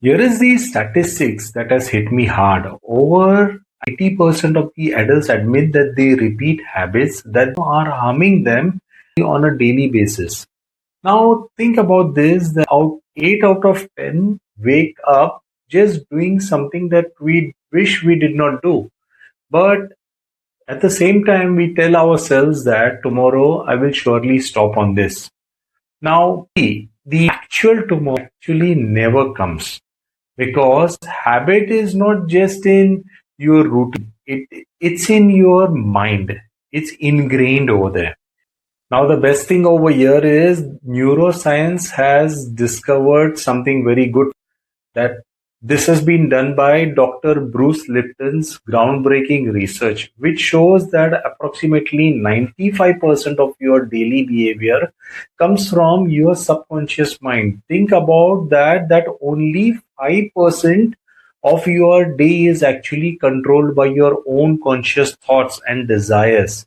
Here is the statistics that has hit me hard. Over 80% of the adults admit that they repeat habits that are harming them on a daily basis. Now think about this, that 8 out of 10 wake up just doing something that we wish we did not do. But at the same time, we tell ourselves that tomorrow I will surely stop on this. Now, the actual tomorrow actually never comes, because habit is not just in your routine, it's in your mind, it's ingrained over there. Now the best thing over here is neuroscience has discovered something very good, that this has been done by Dr. Bruce Lipton's groundbreaking research, which shows that approximately 95% of your daily behavior comes from your subconscious mind. Think about that only 5% of your day is actually controlled by your own conscious thoughts and desires.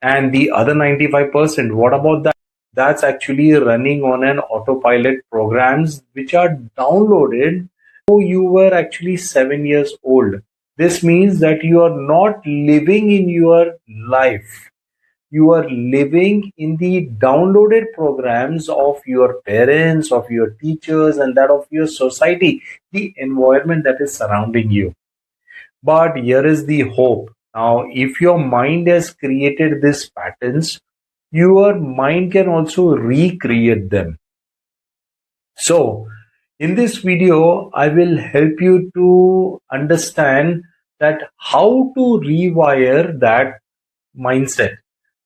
And the other 95%, what about that? That's actually running on an autopilot programs which are downloaded you were actually 7 years old. This means that you are not living in your life. You are living in the downloaded programs of your parents, of your teachers, and that of your society, the environment that is surrounding you. But here is the hope. Now, if your mind has created these patterns, your mind can also recreate them. So, in this video, I will help you to understand that how to rewire that mindset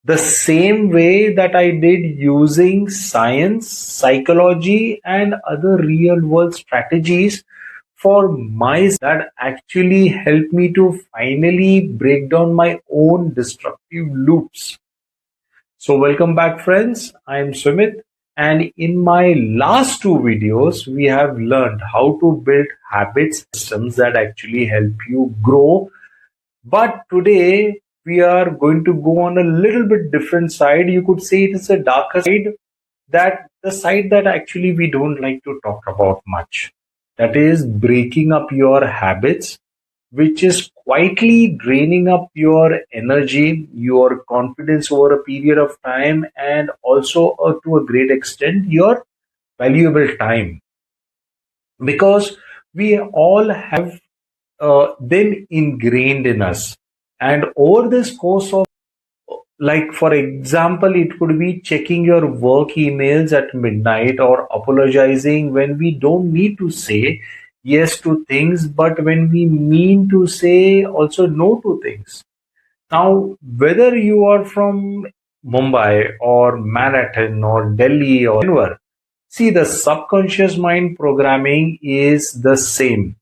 the same way that I did using science, psychology, and other real world strategies for myself that actually helped me to finally break down my own destructive loops. So welcome back, friends. I am Sumit. And in my last two videos, we have learned how to build habit systems that actually help you grow. But today we are going to go on a little bit different side. You could say it is a darker side, that the side that actually we don't like to talk about much. That is breaking up your habits, which is quietly draining up your energy, your confidence over a period of time, and also to a great extent your valuable time. Because we all have them ingrained in us. And over this course of, like for example, it could be checking your work emails at midnight, or apologizing when we don't need to say yes to things, but when we mean to say also no to things. Now, whether you are from Mumbai or Manhattan or Delhi or anywhere, see, the subconscious mind programming is the same.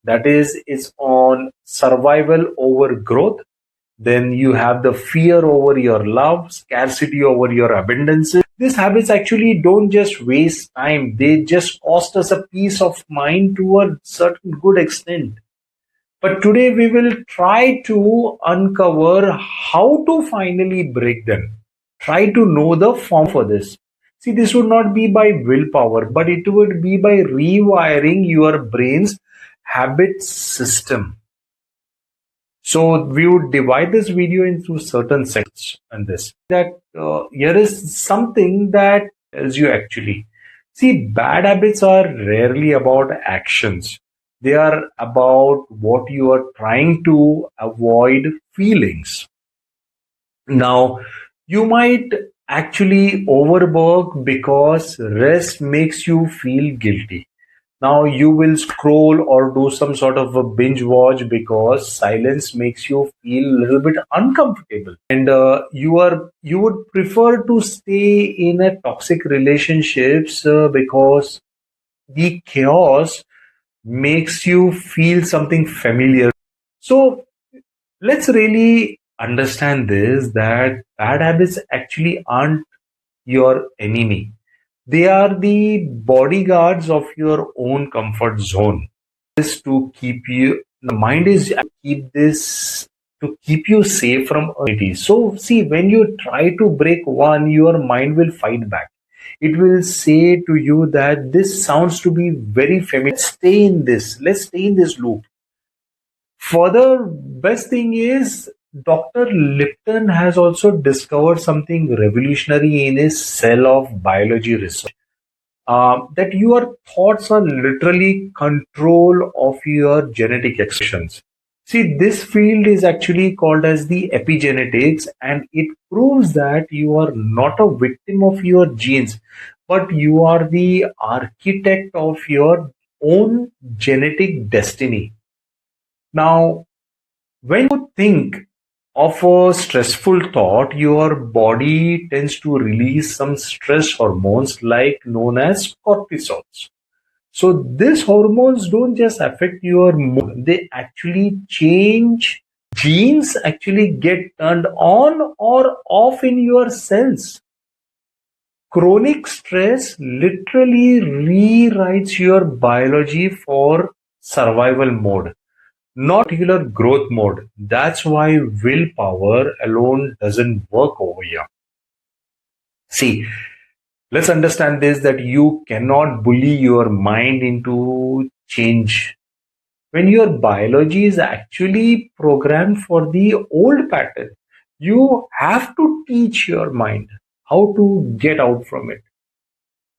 That is, it's on survival over growth. Then you have the fear over your love, scarcity over your abundance. These habits actually don't just waste time, they just cost us a peace of mind to a certain good extent. But today we will try to uncover how to finally break them. Try to know the form for this. See, this would not be by willpower, but it would be by rewiring your brain's habit system. So we would divide this video into certain sections, and this that here is something that tells you actually. See, bad habits are rarely about actions. They are about what you are trying to avoid feelings. Now, you might actually overwork because rest makes you feel guilty. Now you will scroll or do some sort of a binge watch because silence makes you feel a little bit uncomfortable, and you would prefer to stay in a toxic relationships because the chaos makes you feel something familiar. So let's really understand this, that bad habits actually aren't your enemy. They are the bodyguards of your own comfort zone. This to keep you, the mind is to keep this to keep you safe from opportunities. So see, when you try to break one, your mind will fight back. It will say to you that this sounds to be very familiar. Let's stay in this loop. Further, best thing is Dr. Lipton has also discovered something revolutionary in his cell of biology research. That your thoughts are literally control of your genetic expressions. See, this field is actually called as the epigenetics, and it proves that you are not a victim of your genes, but you are the architect of your own genetic destiny. Now, when you think of a stressful thought, your body tends to release some stress hormones like known as cortisols. So these hormones don't just affect your mood, they actually change. Genes actually get turned on or off in your cells. Chronic stress literally rewrites your biology for survival mode, not particular growth mode. That's why willpower alone doesn't work over here. See, let's understand this, that you cannot bully your mind into change when your biology is actually programmed for the old pattern. You have to teach your mind how to get out from it.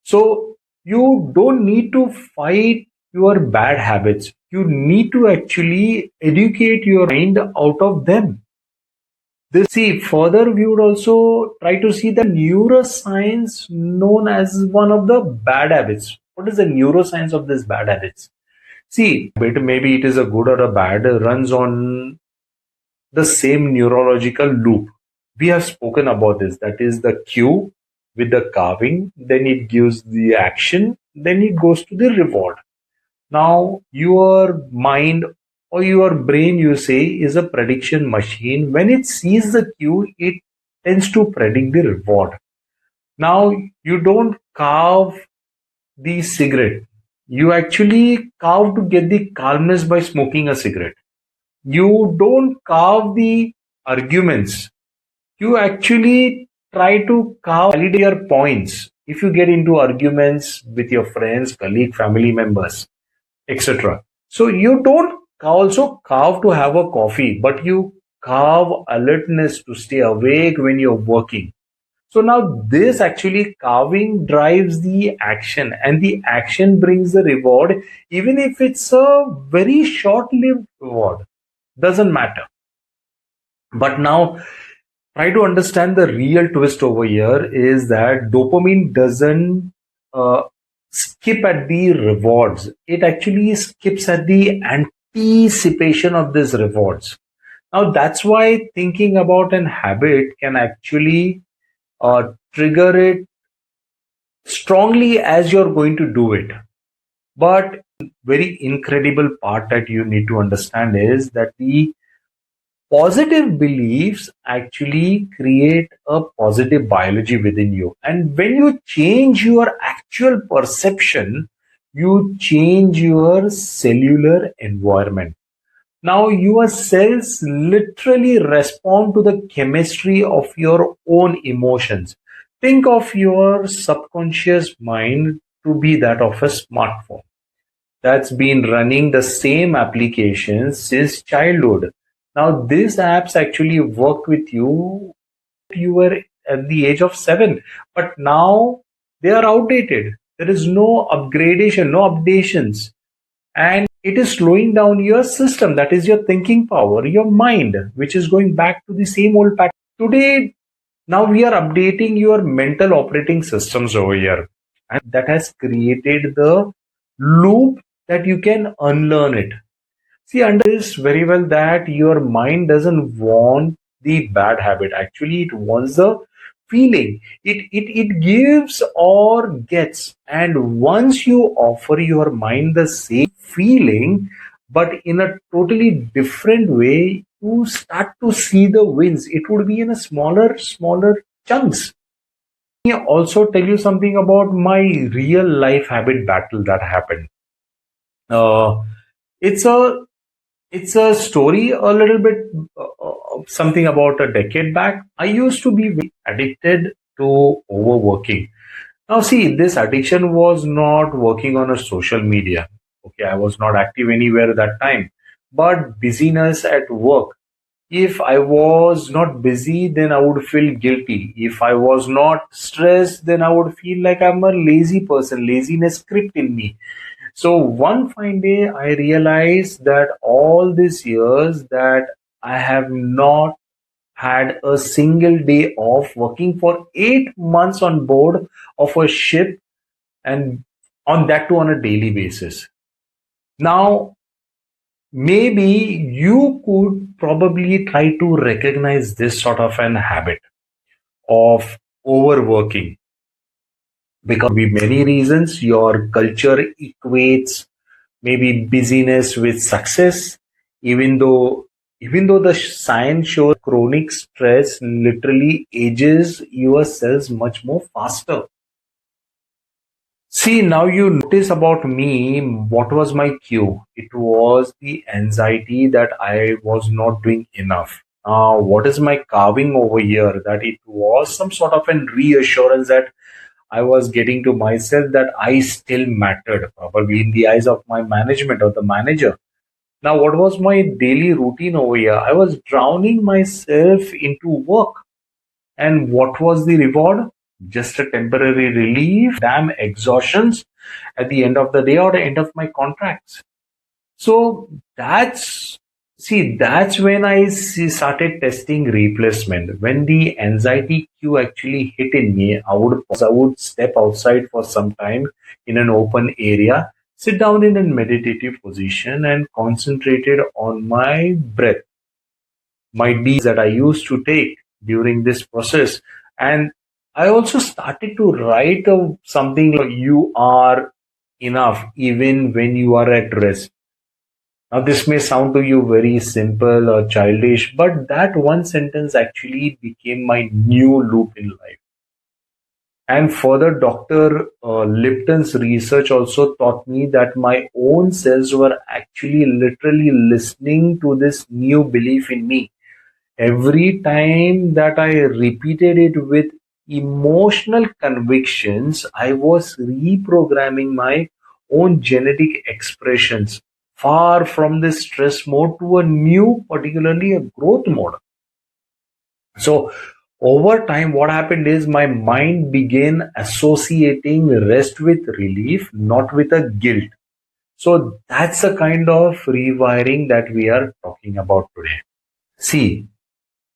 So you don't need to fight your bad habits. You need to actually educate your mind out of them. This, see, further we would also try to see the neuroscience known as one of the bad habits. What is the neuroscience of this bad habits? See, maybe it is a good or a bad, runs on the same neurological loop. We have spoken about this. That is the cue with the carving, then it gives the action, then it goes to the reward. Now, your mind or your brain, you say, is a prediction machine. When it sees the cue, it tends to predict the reward. Now, you don't carve the cigarette. You actually carve to get the calmness by smoking a cigarette. You don't carve the arguments. You actually try to validate your points if you get into arguments with your friends, colleague, family members, etc. So you don't also carve to have a coffee, but you carve alertness to stay awake when you're working. So now this actually carving drives the action, and the action brings the reward, even if it's a very short-lived reward. Doesn't matter. But now try to understand the real twist over here is that dopamine doesn't skip at the rewards. It actually skips at the anticipation of these rewards. Now that's why thinking about an habit can actually trigger it strongly as you're going to do it. But very incredible part that you need to understand is that the positive beliefs actually create a positive biology within you. And when you change your actual perception, you change your cellular environment. Now your cells literally respond to the chemistry of your own emotions. Think of your subconscious mind to be that of a smartphone that's been running the same applications since childhood. Now, these apps actually worked with you. You were at the age of 7, but now they are outdated. There is no upgradation, no updations, and it is slowing down your system. That is your thinking power, your mind, which is going back to the same old pattern. Today, now we are updating your mental operating systems over here, and that has created the loop that you can unlearn it. See, under this very well that your mind doesn't want the bad habit. Actually, it wants the feeling. It gives or gets. And once you offer your mind the same feeling, but in a totally different way, you start to see the wins. It would be in a smaller chunks. Let me also tell you something about my real life habit battle that happened. Uh, it's a it's a story a little bit something about a decade back. I used to be very addicted to overworking. Now, see, this addiction was not working on a social media. Okay, I was not active anywhere at that time, but busyness at work. If I was not busy, then I would feel guilty. If I was not stressed, then I would feel like I'm a lazy person, laziness crept in me. So one fine day, I realized that all these years that I have not had a single day off working for 8 months on board of a ship, and on that too on a daily basis. Now, maybe you could probably try to recognize this sort of an habit of overworking, because be many reasons. Your culture equates maybe busyness with success, even though the science shows chronic stress literally ages your cells much more faster. See, now you notice about me what was my cue. It was the anxiety that I was not doing enough. What is my carving over here? That it was some sort of an reassurance that I was getting to myself that I still mattered, probably in the eyes of my management or the manager. Now, what was my daily routine over here? I was drowning myself into work. And what was the reward? Just a temporary relief, damn exhaustions at the end of the day or the end of my contracts. So that's when started testing replacement. When the anxiety cue actually hit in me, I would step outside for some time in an open area, sit down in a meditative position and concentrated on my breath, my deeds that I used to take during this process. And I also started to write something like, you are enough even when you are at rest. Now, this may sound to you very simple or childish, but that one sentence actually became my new loop in life. And further, Dr. Lipton's research also taught me that my own cells were actually literally listening to this new belief in me. Every time that I repeated it with emotional convictions, I was reprogramming my own genetic expressions far from this stress mode to a new, particularly a growth mode. So, over time, what happened is my mind began associating rest with relief, not with a guilt. So, that's the kind of rewiring that we are talking about today. See,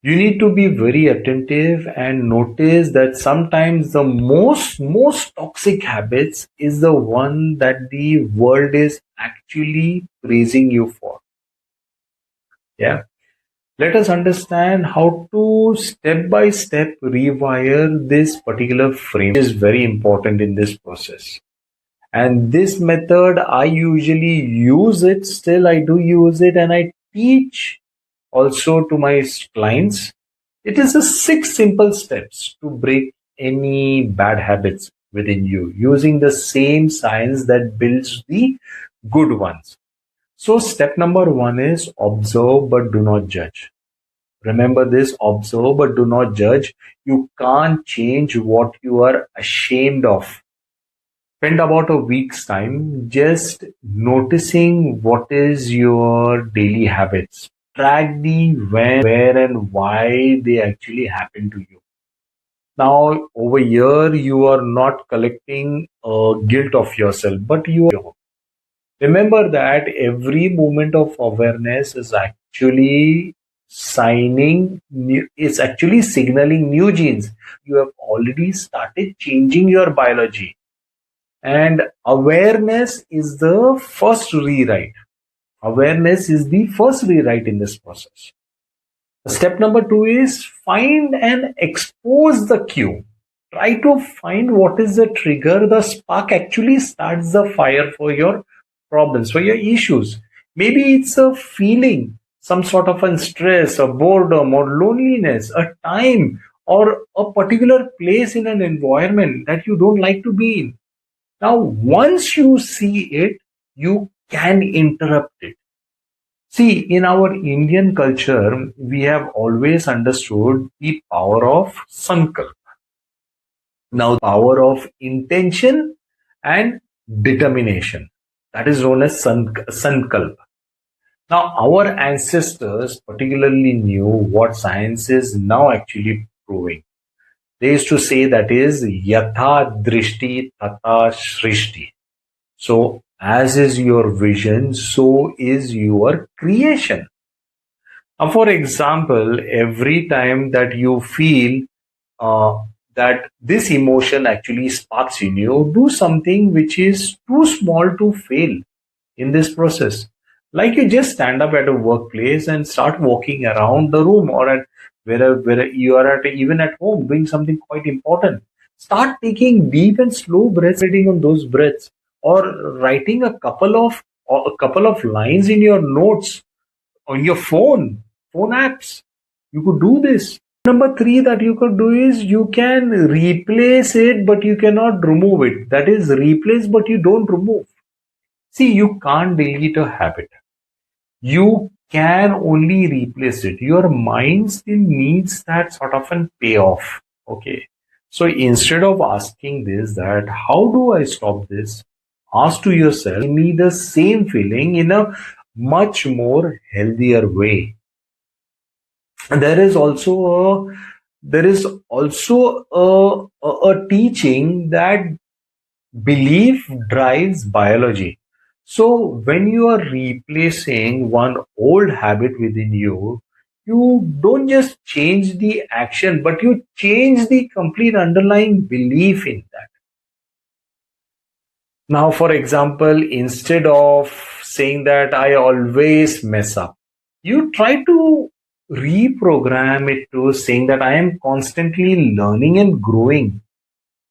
you need to be very attentive and notice that sometimes the most toxic habits is the one that the world is actually praising you for. Yeah, let us understand how to step by step rewire this particular frame is very important in this process. And this method, I usually use it, still I do use it, and I teach also to my clients. It is a 6 simple steps to break any bad habits within you using the same science that builds the good ones. So, step number one is observe but do not judge. Remember this: observe but do not judge. You can't change what you are ashamed of. Spend about a week's time just noticing what is your daily habits. Track the when, where, and why they actually happen to you. Now, over here, you are not collecting guilt of yourself, but you remember that every moment of awareness is actually it's actually signaling new genes. You have already started changing your biology. And awareness is the first rewrite. Awareness is the first rewrite in this process. Step number two is find and expose the cue. Try to find what is the trigger. The spark actually starts the fire for your problems, for your issues. Maybe it's a feeling, some sort of a stress, a boredom, or loneliness, a time, or a particular place in an environment that you don't like to be in. Now, once you see it, you can interrupt it. See, in our Indian culture, we have always understood the power of sankalp. Now, power of intention and determination, that is known as sankalp. Now, our ancestors particularly knew what science is now actually proving. They used to say that is yatha drishti tata shrishti. So, as is your vision, so is your creation. For example, every time that you feel uh, that this emotion actually sparks in you, do something which is too small to fail in this process. Like you just stand up at a workplace and start walking around the room, or at where you are at, even at home, doing something quite important. Start taking deep and slow breaths, reading on those breaths, or writing a couple of lines in your notes on your phone apps. You could do this. Number three that you could do is you can replace it, but you cannot remove it. That is, replace, but you don't remove. See, you can't delete a habit. You can only replace it. Your mind still needs that sort of an payoff. Okay. So instead of asking this, that how do I stop this? Ask to yourself, give me the same feeling in a much more healthier way. And there is also a teaching that belief drives biology. So when you are replacing one old habit within you, you don't just change the action, but you change the complete underlying belief in that. Now, for example, instead of saying that I always mess up, you try to reprogram it to saying that I am constantly learning and growing.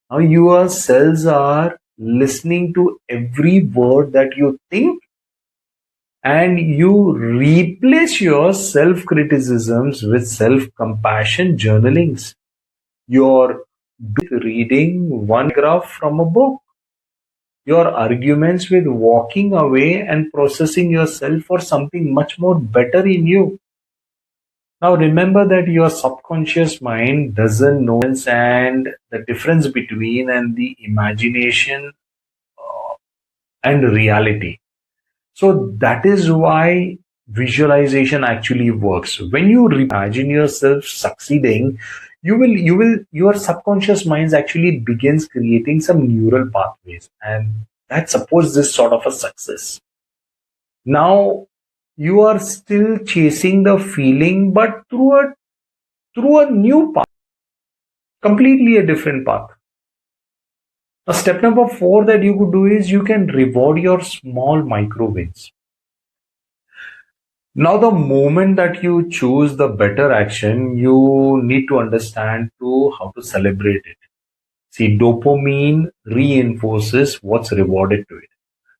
Now your cells are listening to every word that you think, and you replace your self criticisms with self compassion journalings. You're reading one graph from a book. Your arguments with walking away and processing yourself for something much more better in you. Now remember that your subconscious mind doesn't know and the difference between and the imagination and reality. So that is why visualization actually works. When you imagine yourself succeeding, your subconscious mind actually begins creating some neural pathways, and that supports this sort of a success. Now you are still chasing the feeling, but through a new path, completely a different path. Now, step number four that you could do is you can reward your small micro wins. Now, the moment that you choose the better action, you need to understand to how to celebrate it. See, dopamine reinforces what's rewarded to it.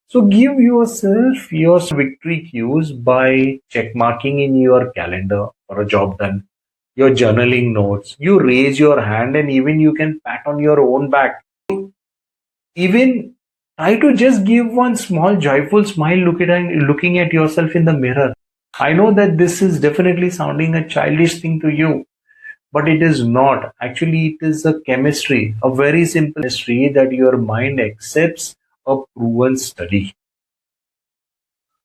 So give yourself your victory cues by check marking in your calendar for a job done, your journaling notes. You raise your hand and even you can pat on your own back. Even try to just give one small joyful smile looking at yourself in the mirror. I know that this is definitely sounding a childish thing to you, but it is not. Actually, it is a chemistry, a very simple chemistry that your mind accepts, a proven study.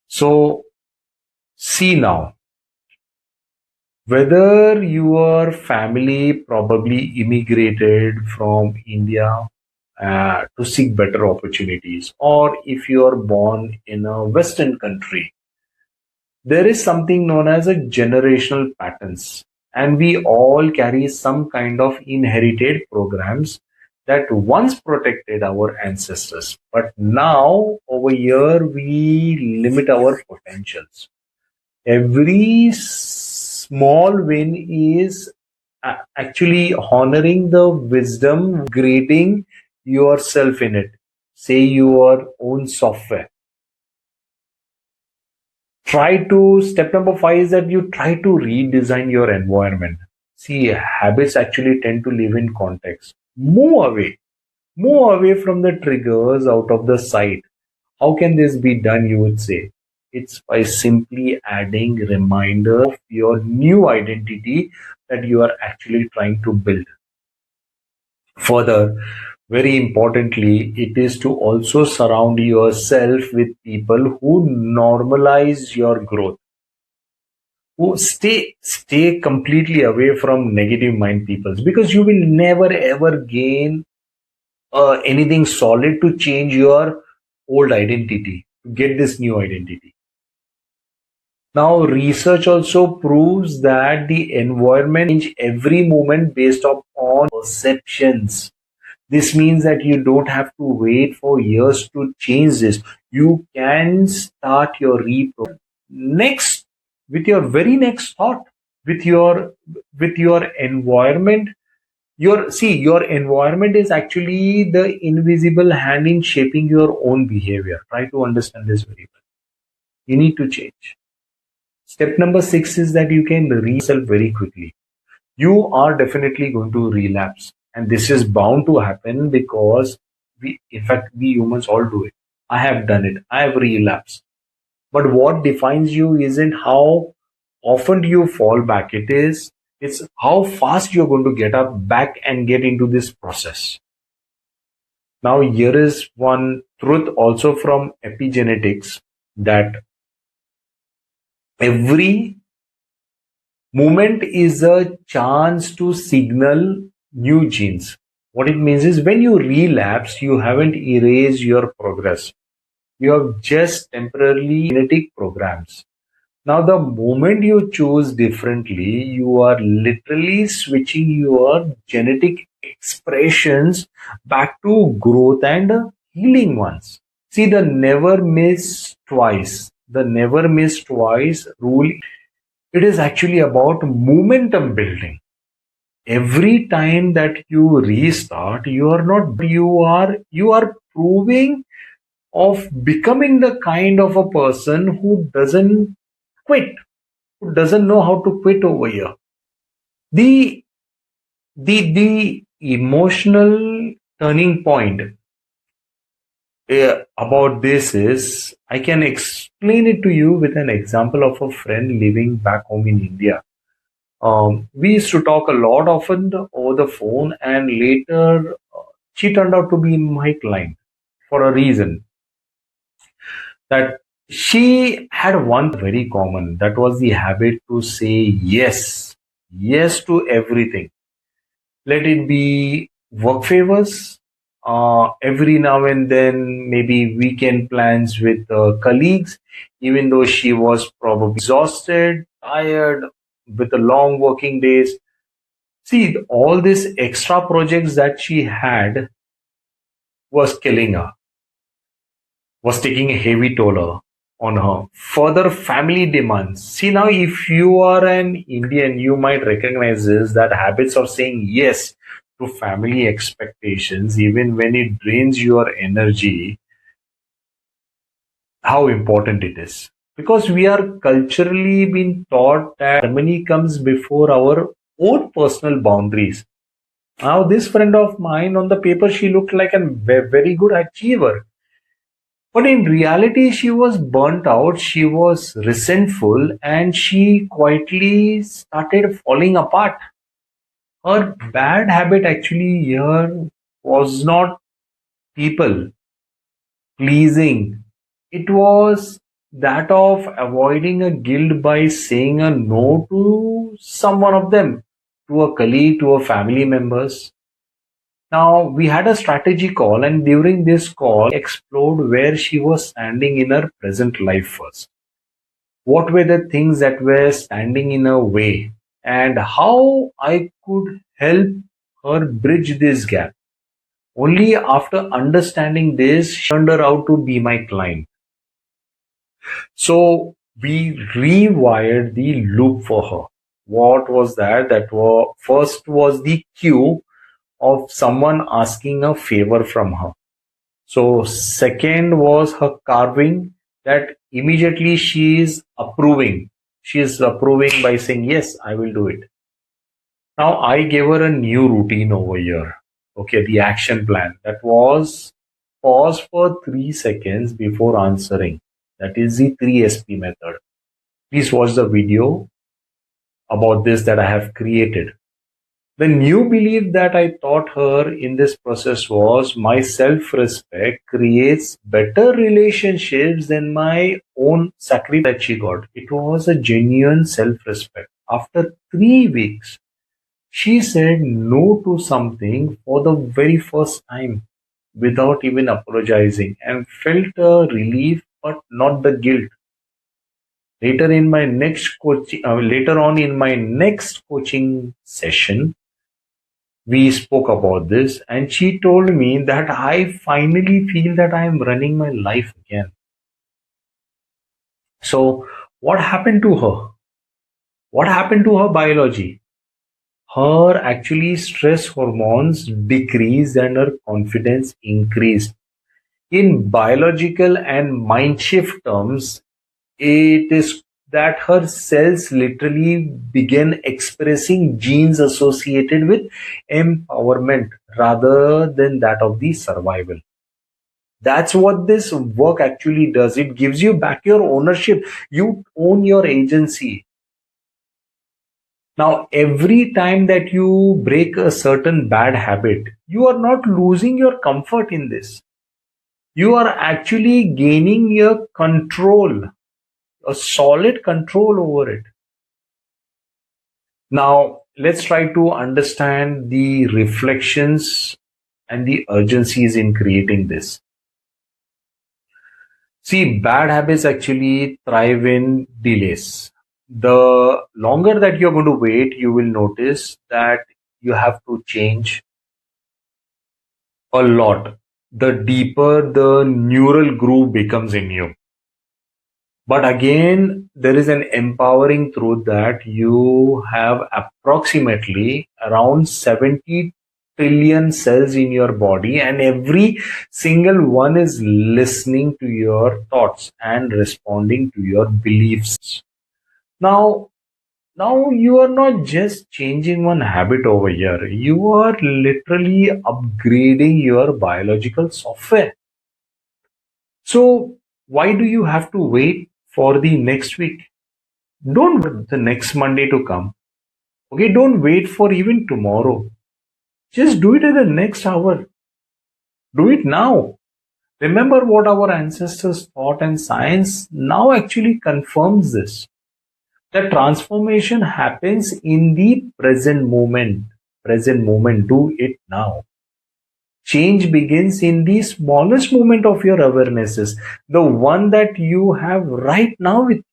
So, see now, whether your family probably immigrated from India to seek better opportunities, or if you are born in a Western country, there is something known as a generational patterns, and we all carry some kind of inherited programs that once protected our ancestors, but now over here we limit our potentials. Every small win is actually honoring the wisdom, grading yourself in it. Say your own software. Step number five is that you try to redesign your environment. See, habits actually tend to live in context. Move away from the triggers out of the sight. How can this be done, you would say? It's by simply adding reminder of your new identity that you are actually trying to build. Further, very importantly, it is to also surround yourself with people who normalize your growth, who stay completely away from negative mind peoples, because you will never ever gain anything solid to change your old identity, to get this new identity. Now, research also proves that the environment change every moment based upon perceptions. This means that you don't have to wait for years to change this. You can start your reprogram next, with your very next thought, with your environment. Your environment is actually the invisible hand in shaping your own behavior. Try to understand this very well. You need to change. Step number 6 is that you can yourself very quickly. You are definitely going to relapse, and this is bound to happen because we humans all do it. I have done it. I have relapsed. But what defines you isn't how often you fall back. It's how fast you're going to get up back and get into this process. Now, here is one truth also from epigenetics, that every movement is a chance to signal new genes. What it means is, when you relapse, you haven't erased your progress. You have just temporarily genetic programs. Now, the moment you choose differently, you are literally switching your genetic expressions back to growth and healing ones. See, the never miss twice rule, it is actually about momentum building. Every time that you restart, you are proving of becoming the kind of a person who doesn't quit, who doesn't know how to quit over here. The the emotional turning point about this is, I can explain it to you with an example of a friend living back home in India. We used to talk a lot often over the phone, and later she turned out to be my client for a reason, that she had one very common, that was the habit to say yes to everything. Let it be work favors, every now and then, maybe weekend plans with colleagues, even though she was probably exhausted, tired, with the long working days. See, all these extra projects that she had was killing her, was taking a heavy toll on her. Further, family demands. See, now, if you are an Indian, you might recognize this, that habits of saying yes to family expectations, even when it drains your energy, how important it is. Because we are culturally being taught that harmony comes before our own personal boundaries. Now, this friend of mine, on the paper, she looked like a very good achiever. But in reality, she was burnt out, she was resentful, and she quietly started falling apart. Her bad habit actually here was not people pleasing, it was that of avoiding a guilt by saying a no to some one of them, to a colleague, to a family members. Now, we had a strategy call, and during this call, explored where she was standing in her present life first. What were the things that were standing in her way, and how I could help her bridge this gap. Only after understanding this, she turned her out to be my client. So we rewired the loop for her. What was that? First was the cue of someone asking a favor from her. So second was her carving, that immediately she is approving. She is approving by saying, yes, I will do it. Now I gave her a new routine over here. Okay, the action plan. That was pause for 3 seconds before answering. That is the 3SP method. Please watch the video about this that I have created. The new belief that I taught her in this process was my self respect creates better relationships than my own sacrifice that she got. It was a genuine self respect. After 3 weeks, she said no to something for the very first time without even apologizing and felt a relief but not the guilt. Later on in my next coaching session, we spoke about this and she told me that I finally feel that I am running my life again. So what happened to her? What happened to her biology? Her actually stress hormones decreased and her confidence increased. In biological and mind shift terms, it is that her cells literally began expressing genes associated with empowerment rather than that of the survival. That's what this work actually does. It gives you back your ownership. You own your agency. Now, every time that you break a certain bad habit, you are not losing your comfort in this. You are actually gaining your control, a solid control over it. Now, let's try to understand the reflections and the urgencies in creating this. See, bad habits actually thrive in delays. The longer that you're going to wait, you will notice that you have to change a lot. The deeper the neural groove becomes in you. But again, there is an empowering truth that you have approximately around 70 trillion cells in your body, and every single one is listening to your thoughts and responding to your beliefs. Now, now you are not just changing one habit over here, you are literally upgrading your biological software. So, why do you have to wait for the next week? Don't wait the next Monday to come. Okay, don't wait for even tomorrow. Just do it in the next hour. Do it now. Remember what our ancestors thought, and science now actually confirms this. The transformation happens in the present moment. Present moment. Do it now. Change begins in the smallest moment of your awarenesses, the one that you have right now with,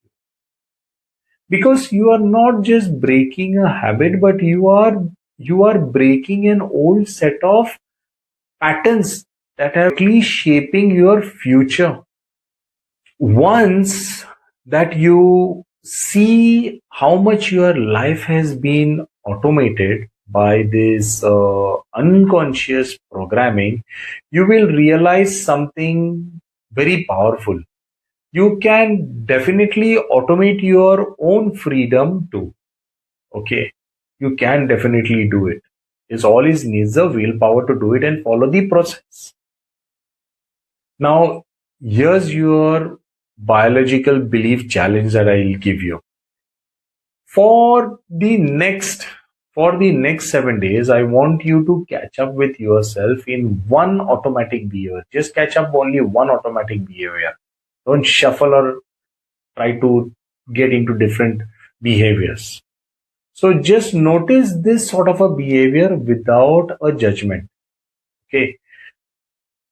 because you are not just breaking a habit, but you are breaking an old set of patterns that are actually shaping your future. Once that you see how much your life has been automated by this unconscious programming, you will realize something very powerful. You can definitely automate your own freedom too. Okay, you can definitely do it. It's always needs the willpower to do it and follow the process. Now, here's your biological belief challenge that I'll give you. For the next for the next 7 days, I want you to catch up with yourself in one automatic behavior. Just catch up only one automatic behavior. Don't shuffle or try to get into different behaviors. So just notice this sort of a behavior without a judgment. Okay.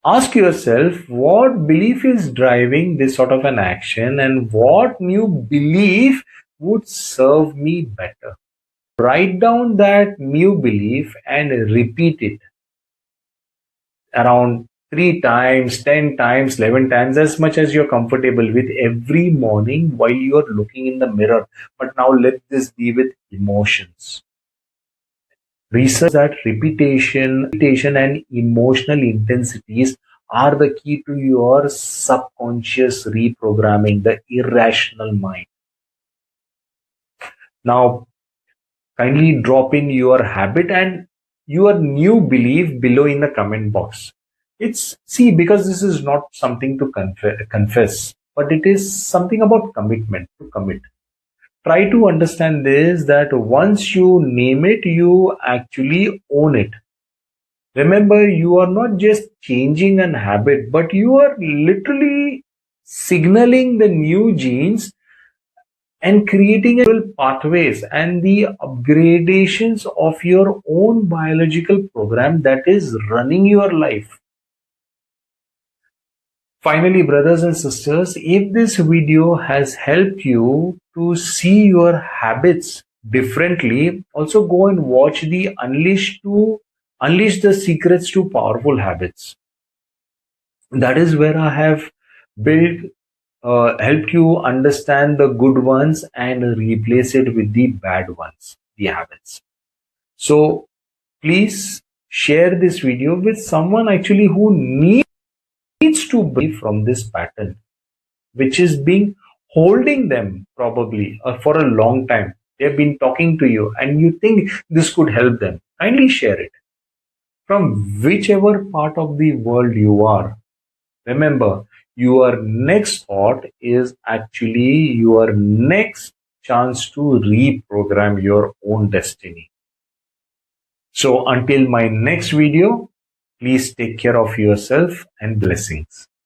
Ask yourself what belief is driving this sort of an action and what new belief would serve me better. Write down that new belief and repeat it around 3 times, 10 times, 11 times, as much as you're comfortable with every morning while you're looking in the mirror. But now let this be with emotions. Research that repetition and emotional intensities are the key to your subconscious reprogramming, the irrational mind. Now, kindly drop in your habit and your new belief below in the comment box. It's see, because this is not something to confess, but it is something about commitment, to commit. try to understand this, that once you name it, you actually own it. Remember, you are not just changing an habit, but you are literally signaling the new genes and creating pathways and the upgradations of your own biological program that is running your life. Finally, brothers and sisters, if this video has helped you to see your habits differently, also go and watch the Unleash the Secrets to Powerful Habits. That is where I have built helped you understand the good ones and replace it with the bad ones, the habits. So please share this video with someone actually who needs to break from this pattern, which is being holding them probably for a long time. They've been talking to you and you think this could help them. Kindly share it from whichever part of the world you are. Remember, your next thought is actually your next chance to reprogram your own destiny. So until my next video, please take care of yourself and blessings.